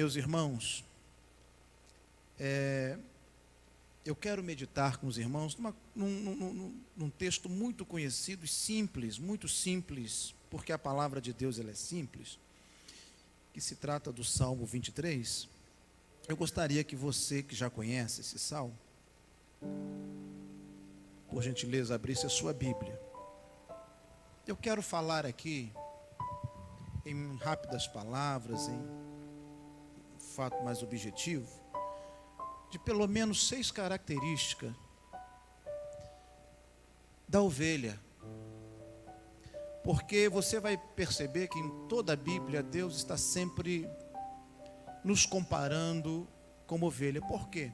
Meus irmãos, eu quero meditar com os irmãos num texto muito conhecido e simples, muito simples, porque a palavra de Deus ela é simples, que se trata do Salmo 23. Eu gostaria que você, que já conhece esse salmo, por gentileza, abrisse a sua Bíblia. Eu quero falar aqui, em rápidas palavras, em fato mais objetivo, de pelo menos 6 características da ovelha. Porque você vai perceber que em toda a Bíblia Deus está sempre nos comparando como ovelha. Por quê?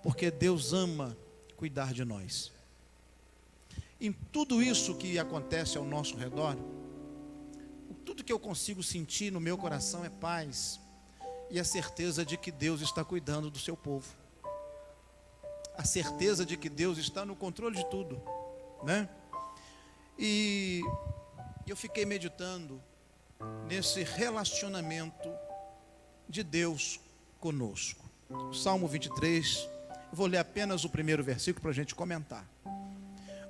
Porque Deus ama cuidar de nós. Em tudo isso que acontece ao nosso redor, tudo que eu consigo sentir no meu coração é paz e a certeza de que Deus está cuidando do seu povo. A certeza de que Deus está no controle de tudo, né? E eu fiquei meditando nesse relacionamento de Deus conosco. O Salmo 23, eu vou ler apenas o primeiro versículo para a gente comentar.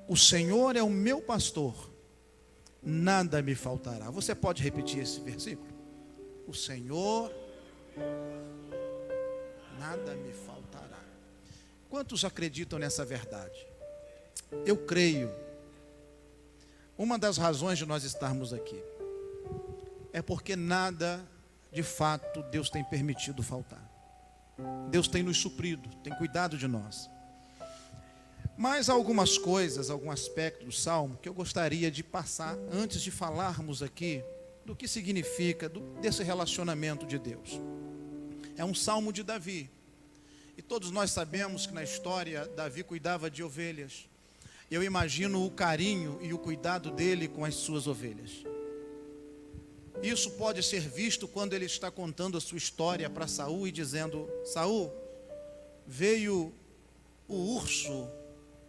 O Senhor é o meu pastor, nada me faltará. Você pode repetir esse versículo? O Senhor, nada me faltará. Quantos acreditam nessa verdade? Eu creio. Uma das razões de nós estarmos aqui é porque nada, de fato, Deus tem permitido faltar. Deus tem nos suprido, tem cuidado de nós. Mas há algumas coisas, algum aspecto do Salmo que eu gostaria de passar antes de falarmos aqui do que significa desse relacionamento de Deus. É um Salmo de Davi. E todos nós sabemos que na história Davi cuidava de ovelhas. Eu imagino o carinho e o cuidado dele com as suas ovelhas. Isso pode ser visto quando ele está contando a sua história para Saul e dizendo: Saul, veio o urso,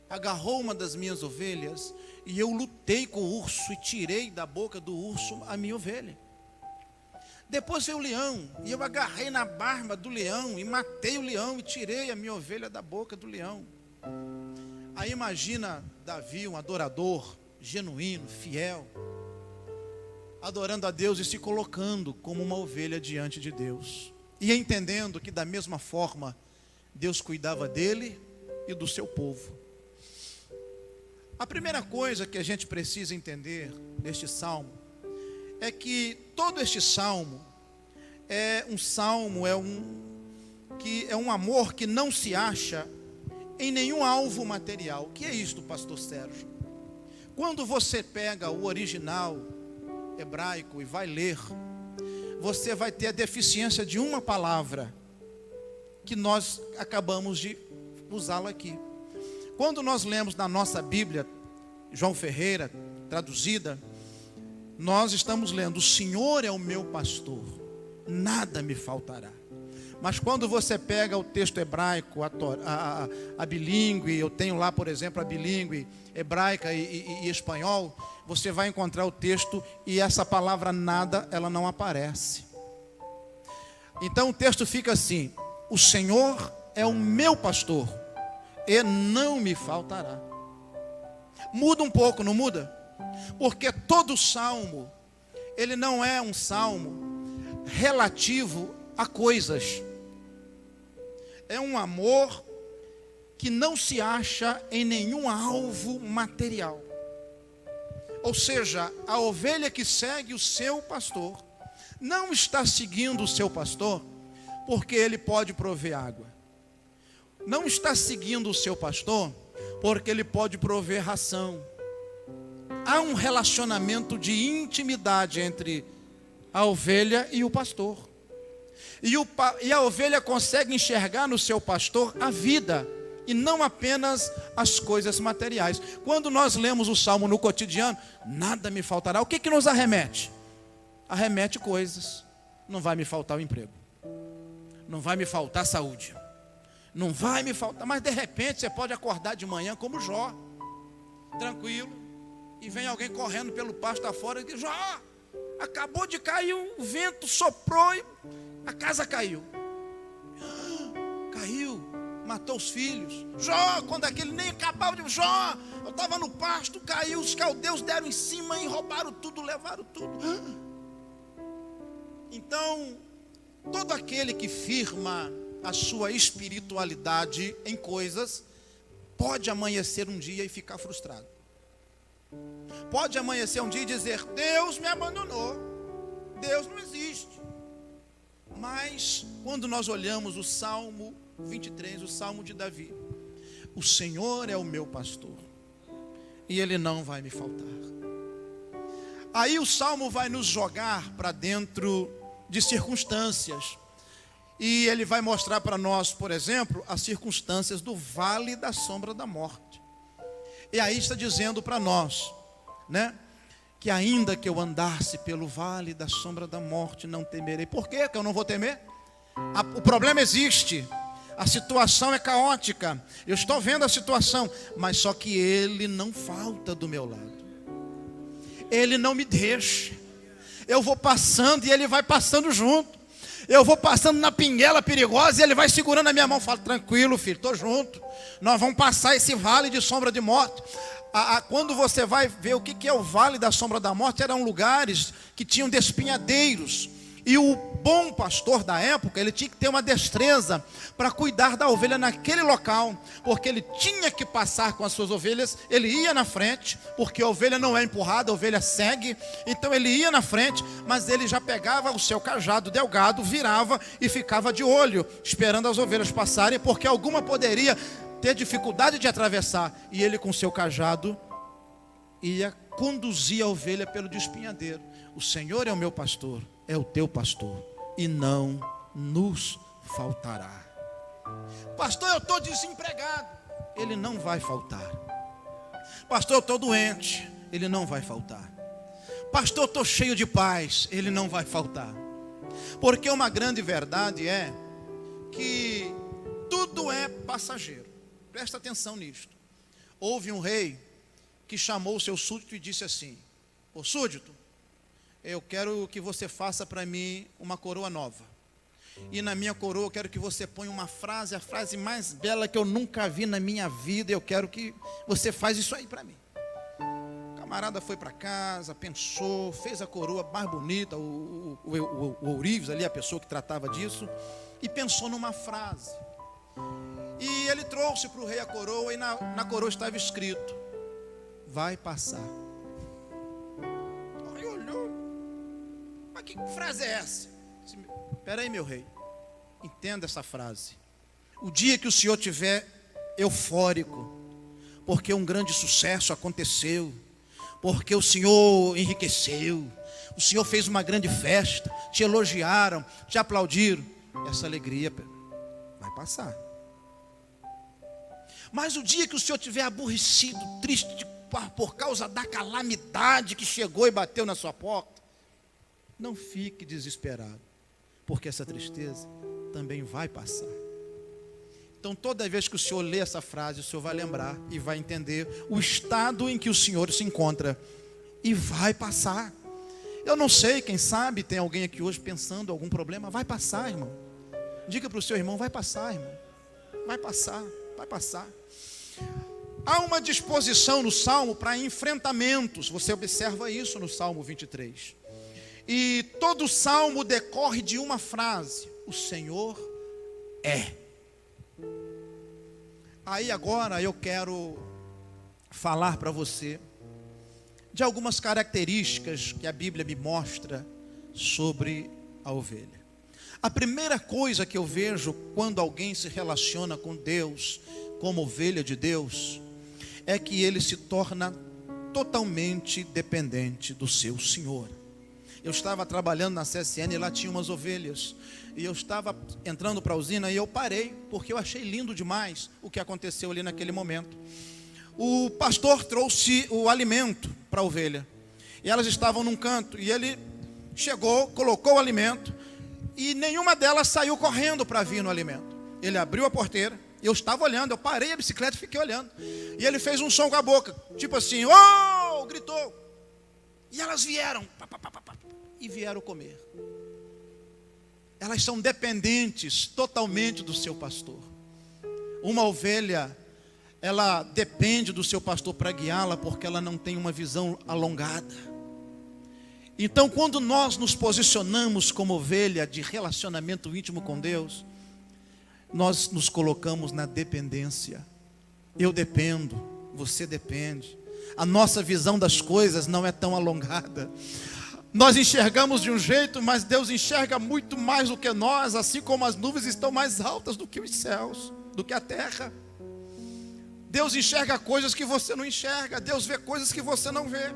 agarrou uma das minhas ovelhas e eu lutei com o urso e tirei da boca do urso a minha ovelha. Depois veio o leão e eu agarrei na barba do leão e matei o leão e tirei a minha ovelha da boca do leão. Aí imagina Davi, um adorador genuíno, fiel, adorando a Deus e se colocando como uma ovelha diante de Deus. E entendendo que da mesma forma Deus cuidava dele e do seu povo. A primeira coisa que a gente precisa entender neste salmo é que todo este salmo é um amor que não se acha em nenhum alvo material. O que é isto, pastor Sérgio? Quando você pega o original hebraico e vai ler, você vai ter a deficiência de uma palavra que nós acabamos de usá-la aqui. Quando nós lemos na nossa Bíblia, João Ferreira, traduzida, nós estamos lendo: o Senhor é o meu pastor, nada me faltará. Mas quando você pega o texto hebraico, a bilíngue, eu tenho lá, por exemplo, a bilíngue hebraica e espanhol, você vai encontrar o texto e essa palavra nada, ela não aparece. Então o texto fica assim: o Senhor é o meu pastor e não me faltará. Muda um pouco, não muda? Porque todo salmo, ele não é um salmo relativo a coisas. É um amor que não se acha em nenhum alvo material. Ou seja, a ovelha que segue o seu pastor não está seguindo o seu pastor porque ele pode prover água. Não está seguindo o seu pastor porque ele pode prover ração. Há um relacionamento de intimidade entre a ovelha e o pastor. E a ovelha consegue enxergar no seu pastor a vida e não apenas as coisas materiais. Quando nós lemos o salmo no cotidiano, nada me faltará. O que nos arremete? Arremete coisas. Não vai me faltar o emprego. Não vai me faltar saúde. Não vai me faltar. Mas de repente você pode acordar de manhã como Jó, tranquilo, e vem alguém correndo pelo pasto afora e diz: Jó, acabou de cair um vento, soprou e A casa caiu. Caiu, matou os filhos. Jó, quando aquele nem acabava de... Jó, eu estava no pasto, caiu, os caldeus deram em cima e roubaram tudo, levaram tudo. Então, todo aquele que firma a sua espiritualidade em coisas, pode amanhecer um dia e ficar frustrado. Pode amanhecer um dia e dizer: Deus me abandonou, Deus não existe. Mas quando nós olhamos o Salmo 23, o Salmo de Davi, o Senhor é o meu pastor e Ele não vai me faltar. Aí o Salmo vai nos jogar para dentro de circunstâncias. E ele vai mostrar para nós, por exemplo, as circunstâncias do vale da sombra da morte. E aí está dizendo para nós, né? Que ainda que eu andasse pelo vale da sombra da morte, não temerei. Por quê que eu não vou temer? O problema existe. A situação é caótica. Eu estou vendo a situação. Mas só que Ele não falta do meu lado. Ele não me deixa. Eu vou passando e Ele vai passando junto. Eu vou passando na pinguela perigosa e Ele vai segurando a minha mão. Falo: tranquilo, filho, estou junto. Nós vamos passar esse vale de sombra de morte. Quando você vai ver o que é o vale da sombra da morte, eram lugares que tinham despenhadeiros. E o bom pastor da época, ele tinha que ter uma destreza para cuidar da ovelha naquele local, porque ele tinha que passar com as suas ovelhas. Ele ia na frente, porque a ovelha não é empurrada, a ovelha segue. Então ele ia na frente, mas ele já pegava o seu cajado delgado, virava e ficava de olho, esperando as ovelhas passarem, porque alguma poderia ter dificuldade de atravessar. E ele com o seu cajado ia conduzir a ovelha pelo despenhadeiro. O Senhor é o meu pastor, é o teu pastor, e não nos faltará. Pastor, eu estou desempregado. Ele não vai faltar. Pastor, eu estou doente. Ele não vai faltar. Pastor, eu estou cheio de paz. Ele não vai faltar. Porque uma grande verdade é que tudo é passageiro. Presta atenção nisto. Houve um rei que chamou o seu súdito e disse assim: ô súdito, eu quero que você faça para mim uma coroa nova. E na minha coroa eu quero que você ponha uma frase, a frase mais bela que eu nunca vi na minha vida. Eu quero que você faça isso aí para mim. O camarada foi para casa, pensou, fez a coroa mais bonita. O ourives ali, a pessoa que tratava disso, e pensou numa frase. E ele trouxe para o rei a coroa, e na coroa estava escrito: vai passar. Aí olhou: mas que frase é essa? Espera aí, meu rei, entenda essa frase. O dia que o senhor tiver eufórico, porque um grande sucesso aconteceu, porque o senhor enriqueceu, o senhor fez uma grande festa, te elogiaram, te aplaudiram, essa alegria vai passar. Mas o dia que o senhor tiver aborrecido, triste por causa da calamidade que chegou e bateu na sua porta, não fique desesperado, porque essa tristeza também vai passar. Então toda vez que o senhor lê essa frase, o senhor vai lembrar e vai entender o estado em que o senhor se encontra, e vai passar. Eu não sei, quem sabe tem alguém aqui hoje pensando algum problema. Vai passar, irmão. Diga para o seu irmão: vai passar, irmão. Vai passar, vai passar. Há uma disposição no Salmo para enfrentamentos. Você observa isso no Salmo 23. E todo o Salmo decorre de uma frase: o Senhor é. Aí agora eu quero falar para você de algumas características que a Bíblia me mostra sobre a ovelha. A primeira coisa que eu vejo quando alguém se relaciona com Deus, como ovelha de Deus, é que ele se torna totalmente dependente do seu Senhor. Eu estava trabalhando na CSN e lá tinha umas ovelhas. E eu estava entrando para a usina e eu parei, porque eu achei lindo demais o que aconteceu ali naquele momento. O pastor trouxe o alimento para a ovelha. E elas estavam num canto. E ele chegou, colocou o alimento. E nenhuma delas saiu correndo para vir no alimento. Ele abriu a porteira. Eu estava olhando, eu parei a bicicleta e fiquei olhando. E ele fez um som com a boca, tipo assim: oh! Gritou. E elas vieram, e vieram comer. elas são dependentes totalmente do seu pastor. Uma ovelha, ela depende do seu pastor para guiá-la, porque ela não tem uma visão alongada. Então, quando nós nos posicionamos como ovelha de relacionamento íntimo com Deus, nós nos colocamos na dependência. Eu dependo, você depende. A nossa visão das coisas não é tão alongada. Nós enxergamos de um jeito, mas Deus enxerga muito mais do que nós, assim como as nuvens estão mais altas do que os céus, do que a terra. Deus enxerga coisas que você não enxerga, Deus vê coisas que você não vê.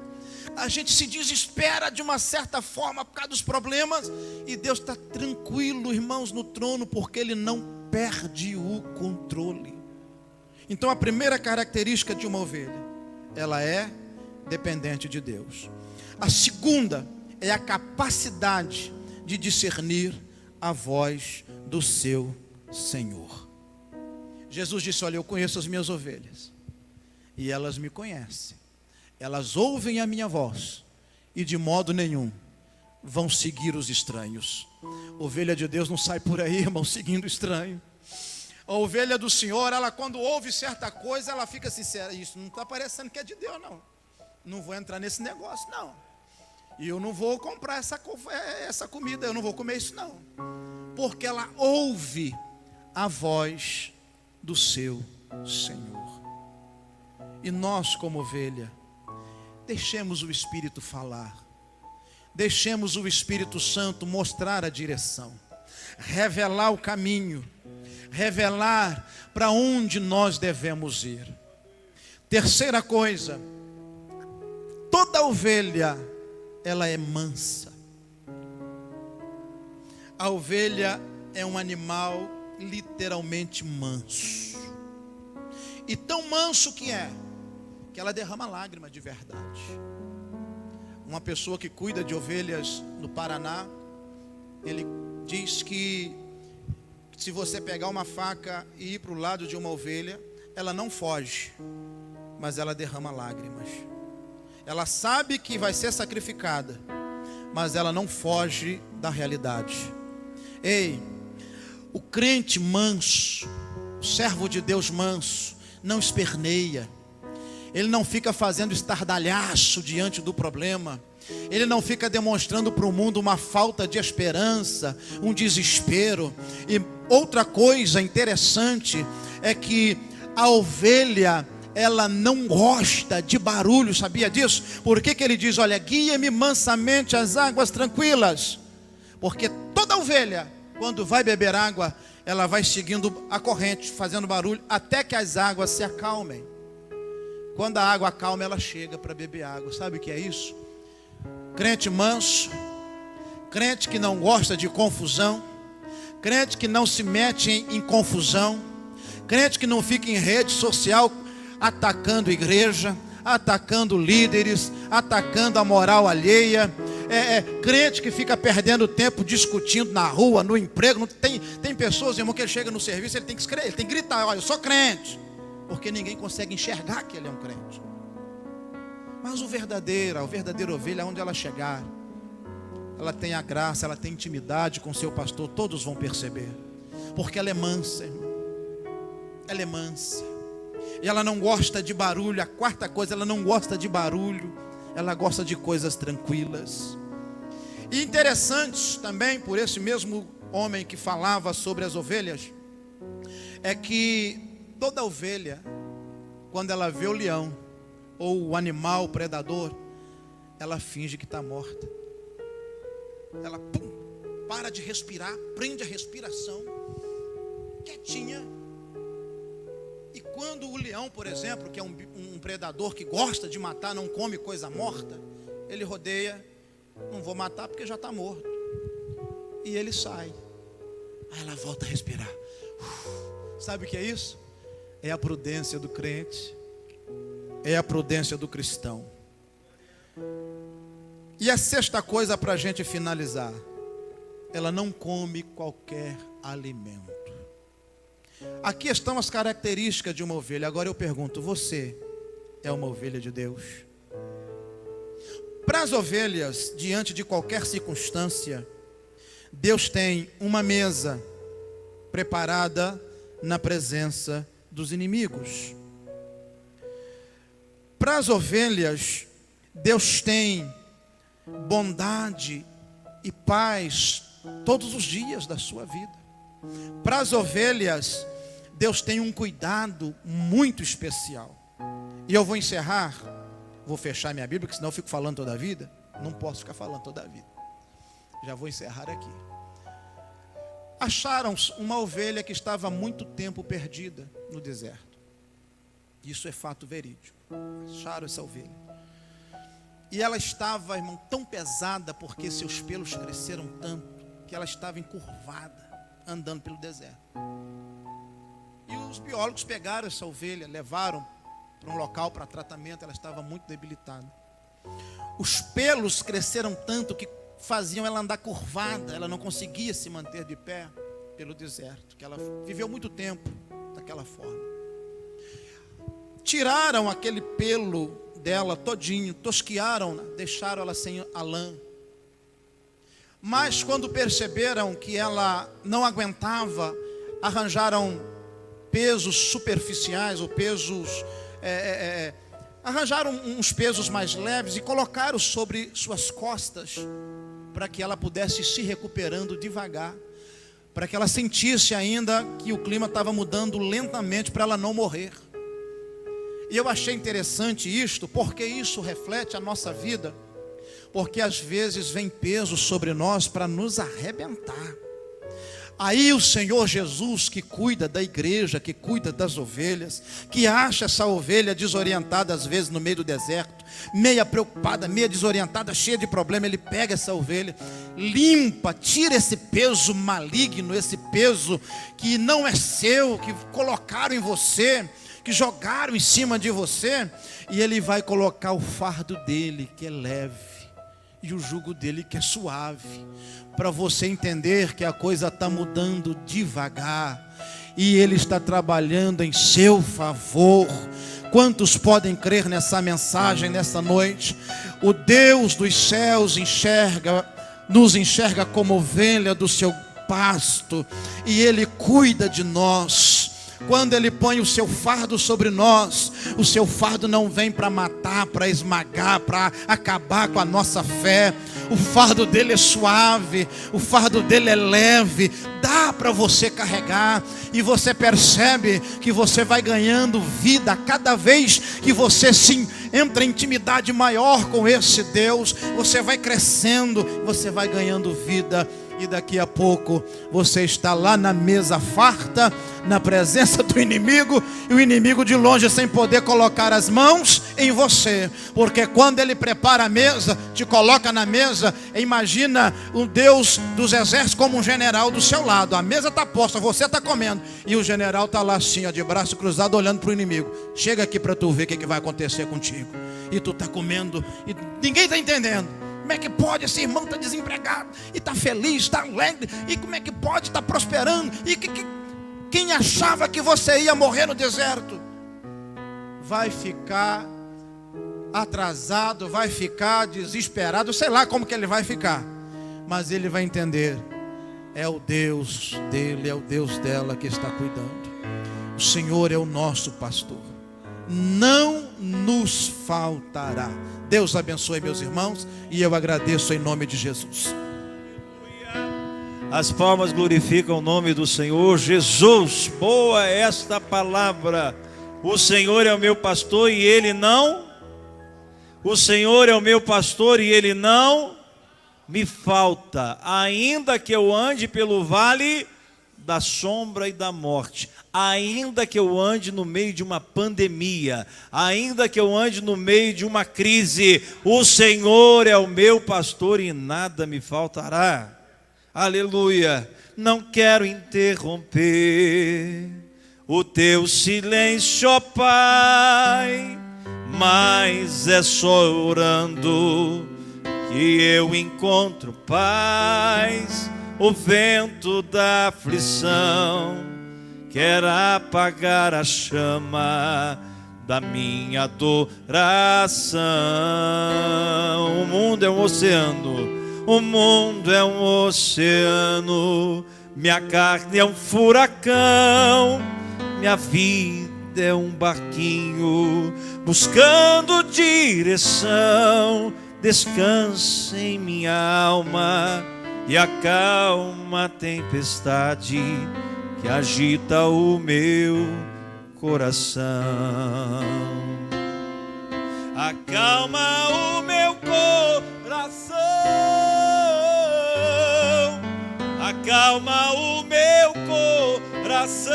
A gente se desespera de uma certa forma por causa dos problemas, e Deus está tranquilo, irmãos, no trono, porque Ele não perde o controle. Então a primeira característica de uma ovelha, ela é dependente de Deus. A segunda é a capacidade de discernir a voz do seu Senhor. Jesus disse: olha, eu conheço as minhas ovelhas, e elas me conhecem. Elas ouvem a minha voz, e de modo nenhum vão seguir os estranhos. Ovelha de Deus não sai por aí, irmão, seguindo estranho. A ovelha do Senhor, ela quando ouve certa coisa, ela fica sincera: isso não está parecendo que é de Deus, não. Não vou entrar nesse negócio, não. E eu não vou comprar essa comida, eu não vou comer isso, não. Porque ela ouve a voz do seu Senhor. E nós, como ovelha, deixemos o Espírito falar. Deixemos o Espírito Santo mostrar a direção, revelar o caminho, revelar para onde nós devemos ir. Terceira coisa, toda ovelha, ela é mansa. A ovelha é um animal literalmente manso. E tão manso que ela derrama lágrimas de verdade. Uma pessoa que cuida de ovelhas no Paraná, ele diz que se você pegar uma faca e ir para o lado de uma ovelha, ela não foge, mas ela derrama lágrimas. Ela sabe que vai ser sacrificada, mas ela não foge da realidade. Ei, o crente manso, o servo de Deus manso, não esperneia. Ele não fica fazendo estardalhaço diante do problema. Ele não fica demonstrando para o mundo uma falta de esperança, um desespero. E outra coisa interessante é que a ovelha, ela não gosta de barulho, sabia disso? Por que ele diz: olha, guia-me mansamente às águas tranquilas? Porque toda ovelha, quando vai beber água, ela vai seguindo a corrente, fazendo barulho, até que as águas se acalmem. Quando a água acalma, ela chega para beber água. Sabe o que é isso? Crente manso, crente que não gosta de confusão, crente que não se mete em confusão, crente que não fica em rede social atacando igreja, atacando líderes, atacando a moral alheia. Crente que fica perdendo tempo discutindo na rua, no emprego. Tem pessoas, irmão, que ele chega no serviço, ele tem que gritar: olha, eu sou crente. Porque ninguém consegue enxergar que ele é um crente. Mas a verdadeira ovelha, onde ela chegar, ela tem a graça, ela tem intimidade com seu pastor, todos vão perceber. Porque ela é mansa, irmão. Ela é mansa. E ela não gosta de barulho. A quarta coisa, ela não gosta de barulho. Ela gosta de coisas tranquilas. E interessante também, por esse mesmo homem que falava sobre as ovelhas, é que toda ovelha, quando ela vê o leão ou o animal predador, ela finge que está morta. Ela para de respirar, prende a respiração, quietinha. E quando o leão, por exemplo, que é um predador que gosta de matar, não come coisa morta, ele rodeia: não vou matar porque já está morto. E ele sai. Aí ela volta a respirar. Sabe o que é isso? É a prudência do crente, é a prudência do cristão. E a sexta coisa para a gente finalizar: ela não come qualquer alimento. Aqui estão as características de uma ovelha. Agora eu pergunto: você é uma ovelha de Deus? Para as ovelhas, diante de qualquer circunstância, Deus tem uma mesa preparada na presença dos inimigos. Para as ovelhas, Deus tem bondade e paz todos os dias da sua vida. Para as ovelhas, Deus tem um cuidado muito especial. E eu vou encerrar, vou fechar minha Bíblia, porque senão eu fico falando toda a vida. Não posso ficar falando toda a vida. Já vou encerrar aqui. Acharam uma ovelha que estava há muito tempo perdida no deserto. Isso é fato verídico. Acharam essa ovelha. E ela estava, irmão, tão pesada, porque seus pelos cresceram tanto, que ela estava encurvada, andando pelo deserto. E os biólogos pegaram essa ovelha, levaram para um local para tratamento. Ela estava muito debilitada. Os pelos cresceram tanto que faziam ela andar curvada. Ela não conseguia se manter de pé pelo deserto, que ela viveu muito tempo daquela forma. Tiraram aquele pelo dela todinho, tosquiaram, deixaram ela sem a lã. Mas quando perceberam que ela não aguentava, arranjaram pesos superficiais, ou pesos, arranjaram uns pesos mais leves e colocaram sobre suas costas, para que ela pudesse ir se recuperando devagar, para que ela sentisse ainda que o clima estava mudando lentamente, para ela não morrer. E eu achei interessante isto, porque isso reflete a nossa vida, porque às vezes vem peso sobre nós para nos arrebentar. Aí o Senhor Jesus, que cuida da igreja, que cuida das ovelhas, que acha essa ovelha desorientada às vezes no meio do deserto, meia preocupada, meia desorientada, cheia de problema, ele pega essa ovelha, limpa, tira esse peso maligno, esse peso que não é seu, que colocaram em você, que jogaram em cima de você, e ele vai colocar o fardo dele, que é leve, e o jugo dele, que é suave, para você entender que a coisa está mudando devagar, e ele está trabalhando em seu favor. Quantos podem crer nessa mensagem, nessa noite? O Deus dos céus nos enxerga como ovelha do seu pasto, e ele cuida de nós. Quando ele põe o seu fardo sobre nós, o seu fardo não vem para matar, para esmagar, para acabar com a nossa fé. O fardo dele é suave, o fardo dele é leve, dá para você carregar. E você percebe que você vai ganhando vida cada vez que você entra em intimidade maior com esse Deus. Você vai crescendo, você vai ganhando vida. E daqui a pouco você está lá na mesa farta, na presença do inimigo, e o inimigo de longe sem poder colocar as mãos em você, porque quando ele prepara a mesa, te coloca na mesa, imagina o Deus dos exércitos como um general do seu lado. A mesa está posta, você está comendo, e o general está lá assim, ó, de braço cruzado, olhando para o inimigo. Chega aqui para tu ver o que vai acontecer contigo. E tu está comendo, e ninguém está entendendo. Como é que pode? Esse irmão está desempregado e está feliz, está alegre. E como é que pode? Está prosperando. E quem achava que você ia morrer no deserto vai ficar atrasado, vai ficar desesperado. Sei lá como que ele vai ficar, mas ele vai entender. É o Deus dele, é o Deus dela que está cuidando. O Senhor é o nosso pastor, não nos faltará. Deus abençoe meus irmãos, e eu agradeço em nome de Jesus. As palmas glorificam o nome do Senhor. Jesus, boa esta palavra. O Senhor é o meu pastor e ele não. O Senhor é o meu pastor e ele não me falta. Ainda que eu ande pelo vale da sombra e da morte, ainda que eu ande no meio de uma pandemia, ainda que eu ande no meio de uma crise, o Senhor é o meu pastor e nada me faltará. Aleluia. Não quero interromper o teu silêncio, ó Pai, mas é só orando que eu encontro paz. O vento da aflição quer apagar a chama da minha adoração. O mundo é um oceano, O mundo é um oceano, minha carne é um furacão, minha vida é um barquinho buscando direção. Descansa em minha alma e acalma a tempestade que agita o meu coração. Acalma o meu coração, acalma o meu coração.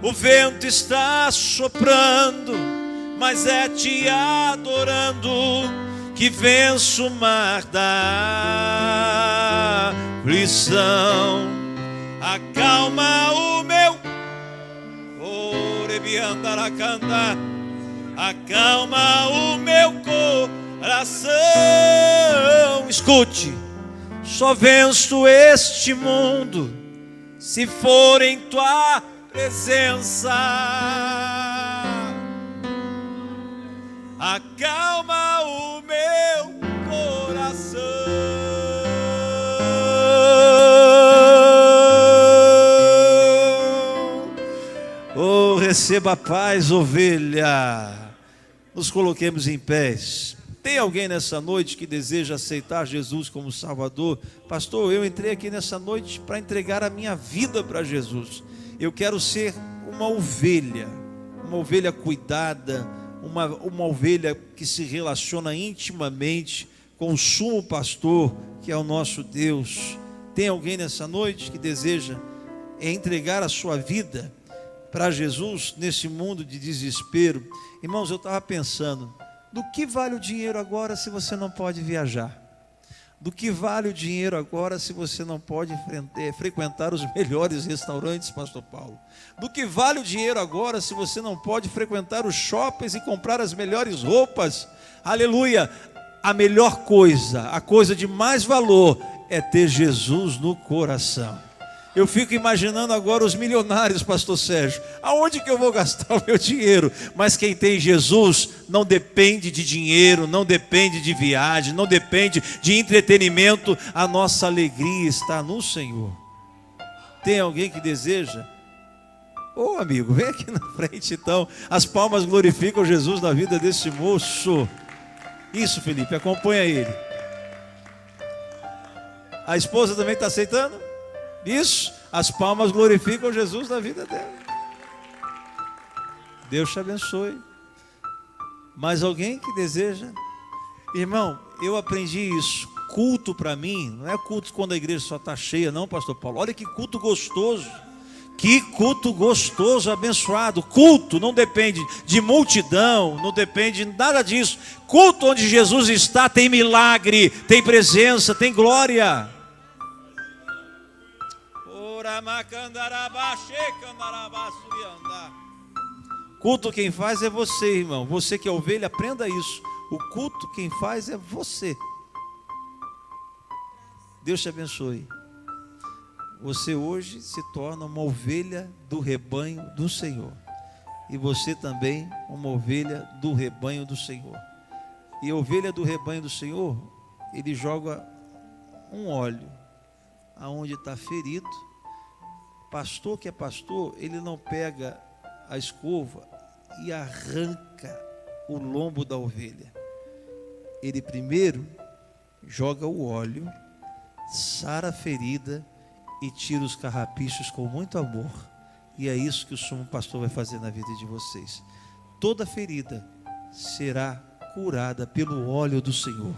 O vento está soprando, mas é te adorando que venço o mar da aflição. Acalma o meu acalma o meu coração. Escute, só venço este mundo se for em tua presença. Acalma o meu coração. Oh, receba a paz, ovelha. Nos coloquemos em pés. Tem alguém nessa noite que deseja aceitar Jesus como Salvador? Pastor, eu entrei aqui nessa noite para entregar a minha vida para Jesus. Eu quero ser uma ovelha cuidada, uma ovelha que se relaciona intimamente com o sumo pastor, que é o nosso Deus. Tem alguém nessa noite que deseja entregar a sua vida para Jesus nesse mundo de desespero? Irmãos, eu estava pensando, do que vale o dinheiro agora se você não pode viajar? Do que vale o dinheiro agora se você não pode frequentar os melhores restaurantes, pastor Paulo? Do que vale o dinheiro agora se você não pode frequentar os shoppings e comprar as melhores roupas? Aleluia! A melhor coisa, a coisa de mais valor é ter Jesus no coração. Eu fico imaginando agora os milionários, pastor Sérgio, aonde que eu vou gastar o meu dinheiro? Mas quem tem Jesus não depende de dinheiro, não depende de viagem, não depende de entretenimento. A nossa alegria está no Senhor. Tem alguém que deseja? Ô amigo, vem aqui na frente então. As palmas glorificam Jesus na vida desse moço. Isso, Felipe, acompanha ele. A esposa também está aceitando? Isso, as palmas glorificam Jesus na vida dela. Deus te abençoe. Mais alguém que deseja? Irmão, eu aprendi isso. Culto para mim, não é culto quando a igreja só está cheia, não, pastor Paulo. Olha que culto gostoso. Que culto gostoso, abençoado. Culto não depende de multidão, não depende de nada disso. Culto onde Jesus está tem milagre, tem presença, tem glória. Culto quem faz é você, irmão. Você que é ovelha, aprenda isso. O culto quem faz é você. Deus te abençoe. Você hoje se torna uma ovelha do rebanho do Senhor. E você também uma ovelha do rebanho do Senhor. E a ovelha do rebanho do Senhor, ele joga um óleo aonde está ferido. Pastor que é pastor, ele não pega a escova e arranca o lombo da ovelha. Ele primeiro joga o óleo, sara a ferida e tira os carrapichos com muito amor. E é isso que o sumo pastor vai fazer na vida de vocês. Toda ferida será curada pelo óleo do Senhor.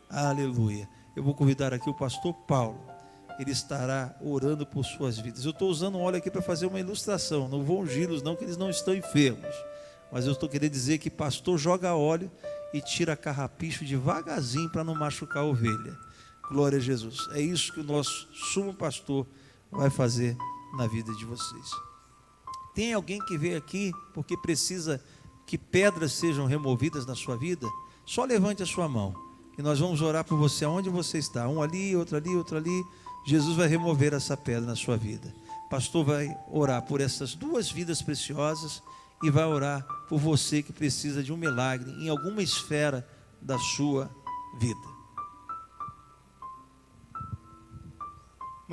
Aleluia. Eu vou convidar aqui o pastor Paulo. Ele estará orando por suas vidas. Eu estou usando um óleo aqui para fazer uma ilustração. Não vou ungí-los não, que eles não estão enfermos. Mas eu estou querendo dizer que pastor joga óleo e tira carrapicho devagarzinho para não machucar a ovelha. Glória a Jesus. É isso que o nosso sumo pastor vai fazer na vida de vocês. Tem alguém que veio aqui porque precisa que pedras sejam removidas na sua vida? Só levante a sua mão e nós vamos orar por você aonde você está. Um ali, outro ali, outro ali. Jesus vai remover essa pedra na sua vida. O pastor vai orar por essas duas vidas preciosas e vai orar por você que precisa de um milagre em alguma esfera da sua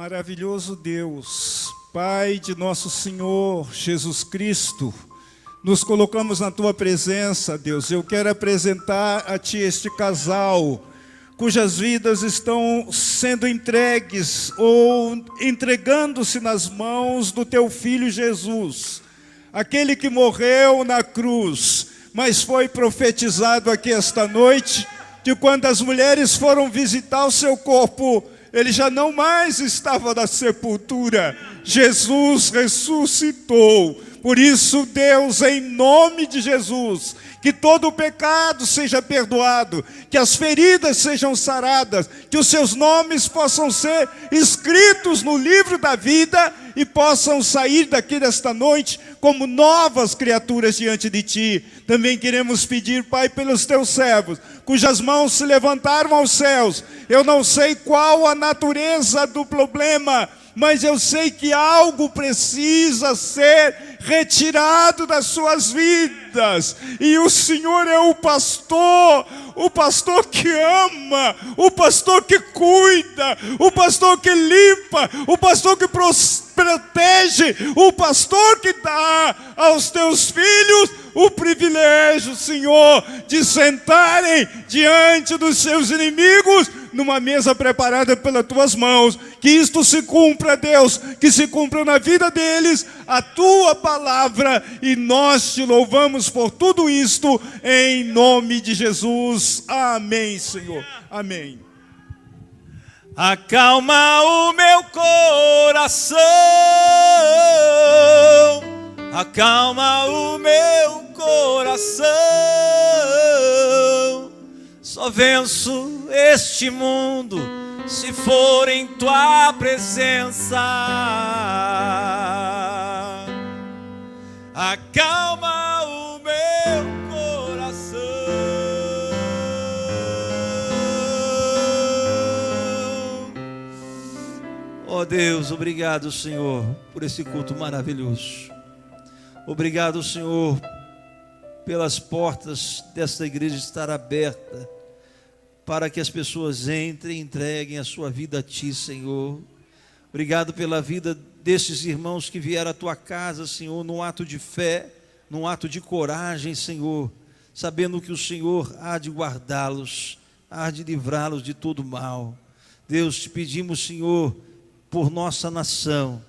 Maravilhoso Deus, Pai de nosso Senhor Jesus Cristo, nos colocamos na Tua presença, Deus. Eu quero apresentar a Ti este casal, cujas vidas estão sendo entregues ou entregando-se nas mãos do Teu Filho Jesus, aquele que morreu na cruz, mas foi profetizado aqui esta noite, que quando as mulheres foram visitar o seu corpo, ele já não mais estava na sepultura. Jesus ressuscitou. Por isso, Deus, em nome de Jesus, que todo o pecado seja perdoado, que as feridas sejam saradas, que os seus nomes possam ser escritos no livro da vida e possam sair daqui desta noite como novas criaturas diante de Ti. Também queremos pedir, Pai, pelos Teus servos, cujas mãos se levantaram aos céus. Eu não sei qual a natureza do problema, mas eu sei que algo precisa ser retirado das suas vidas, e o Senhor é o pastor que ama, o pastor que cuida, o pastor que limpa, o pastor que protege, o pastor que dá aos teus filhos o privilégio, Senhor, de sentarem diante dos seus inimigos numa mesa preparada pelas tuas mãos. Que isto se cumpra, Deus, que se cumpra na vida deles a tua palavra, e nós te louvamos por tudo isto em nome de Jesus. Amém, Senhor. Amém. Acalma o meu coração, acalma o meu coração. Só venço este mundo se for em tua presença. Acalma o meu coração. Oh Deus, obrigado, Senhor, por esse culto maravilhoso. Obrigado, Senhor, pelas portas desta igreja estar aberta, para que as pessoas entrem e entreguem a sua vida a Ti, Senhor. Obrigado pela vida desses irmãos que vieram à Tua casa, Senhor, num ato de fé, num ato de coragem, Senhor, sabendo que o Senhor há de guardá-los, há de livrá-los de todo mal. Deus, te pedimos, Senhor, por nossa nação,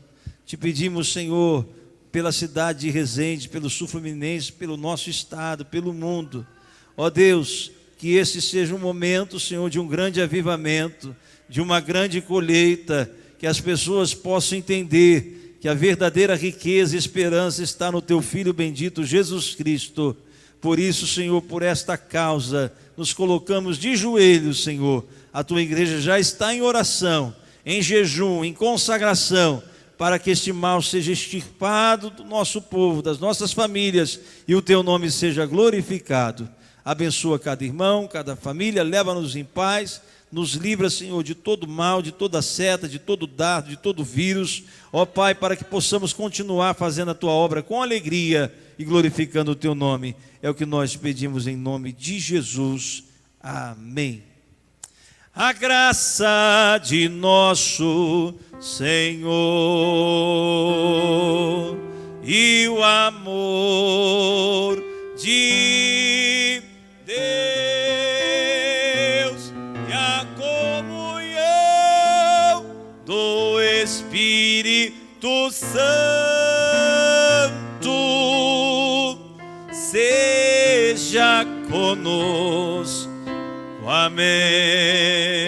te pedimos, Senhor, pela cidade de Resende, pelo Sul Fluminense, pelo nosso estado, pelo mundo. Ó Deus, que esse seja um momento, Senhor, de um grande avivamento, de uma grande colheita, que as pessoas possam entender que a verdadeira riqueza e esperança está no Teu Filho bendito Jesus Cristo. Por isso, Senhor, por esta causa, nos colocamos de joelhos, Senhor. A Tua igreja já está em oração, em jejum, em consagração, para que este mal seja extirpado do nosso povo, das nossas famílias, e o Teu nome seja glorificado. Abençoa cada irmão, cada família, leva-nos em paz, nos livra, Senhor, de todo mal, de toda seta, de todo dardo, de todo vírus, ó Pai, para que possamos continuar fazendo a Tua obra com alegria e glorificando o Teu nome. É o que nós pedimos em nome de Jesus. Amém. A graça de nosso Senhor e o amor de Deus e a comunhão do Espírito Santo seja conosco. Amém.